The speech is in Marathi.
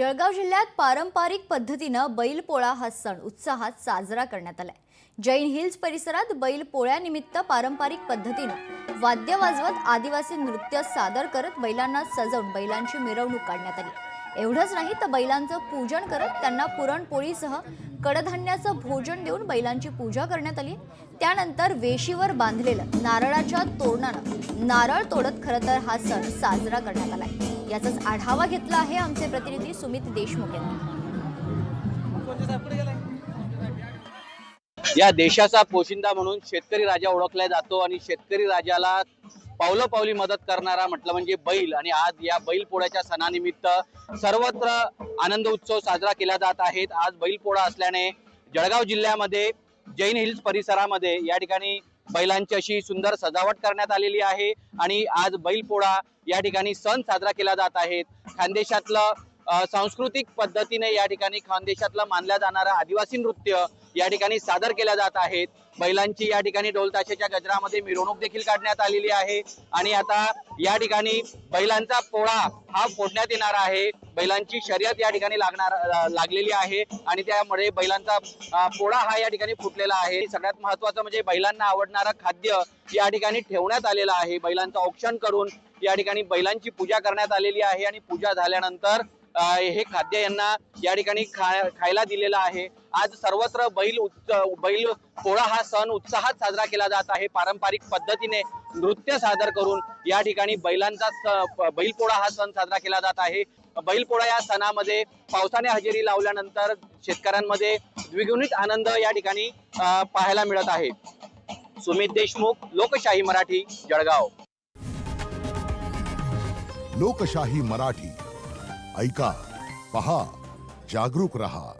जळगाव जिल्ह्यात पारंपरिक पद्धतीनं बैलपोळा हा सण उत्साहात साजरा करण्यात आलाय। जैन हिल्स परिसरात बैलपोळ्यानिमित्त पारंपरिक पद्धतीनं वाद्य वाजवत आदिवासी नृत्य सादर करत बैलांना सजवून बैलांची मिरवणूक काढण्यात आली। एवढंच नाही तर बैलांचं पूजन करत त्यांना पुरणपोळीसह कडधान्याचं भोजन देऊन बैलांची पूजा करण्यात आली। त्यानंतर वेशीवर बांधलेलं नारळाच्या तोरणानं नारळ तोडत खरं तर हा सण साजरा करण्यात आलाय। याचाच आढावा घेतला आहे आमचे प्रतिनिधी सुमित देशमुख यांनी। या देशाचा पोशिंदा म्हणून शेतकरी राजा ओळखला जातो आणि शेतकरी राजाला पावलोपावली मदत करणारा म्हटलं म्हणजे बैल। आणि आज या बैलपोळ्याच्या सणानिमित्त सर्वत्र आनंद उत्सव साजरा केला जात आहे। आज बैलपोळा असल्याने जळगाव जिल्ह्यामध्ये जैन हिल्स परिसरामध्ये या ठिकाणी बैलांची अशी सुंदर सजावट करण्यात आलेली आहे आणि आज बैलपोळा या ठिकाणी सण साजरा केला जात आहे। खानदेशातलं सांस्कृतिक पद्धतीने या ठिकाणी खानदेशातलं मानल्या जाणारं आदिवासी नृत्य या ठिकाणी सादर केल्या जात आहेत। बैलांची या ठिकाणी ढोल ताशाच्या गजरामध्ये मिरवणूक देखील काढण्यात आलेली आहे आणि आता या ठिकाणी बैलांचा पोळा हा फोडण्यात येणार आहे। बैलांची शर्यत या ठिकाणी लागलेली आहे आणि त्यामुळे बैलांचा पोळा हा या ठिकाणी फुटलेला आहे। सगळ्यात महत्त्वाचं म्हणजे बैलांना आवडणारं खाद्य या ठिकाणी ठेवण्यात आलेलं आहे। बैलांचं औक्षण करून या ठिकाणी बैलांची पूजा करण्यात आलेली आहे आणि पूजा झाल्यानंतर हे खाद्य यांना या ठिकाणी खायला दिलेलं आहे। आज सर्वत्र बैल पोळा हा सण उत्साहात साजरा केला जात आहे। पारंपरिक पद्धतीने नृत्य सादर करून या ठिकाणी बैलपोळा हा सण साजरा केला जात आहे। बैलपोळा या सणामध्ये पावसाने हजेरी लावल्यानंतर शेतकऱ्यांमध्ये द्विगुणित आनंद या ठिकाणी पाहायला मिळत आहे। सुमित देशमुख, लोकशाही मराठी, जळगाव। लोकशाही मराठी ऐका, पहा, जागरूक रहा।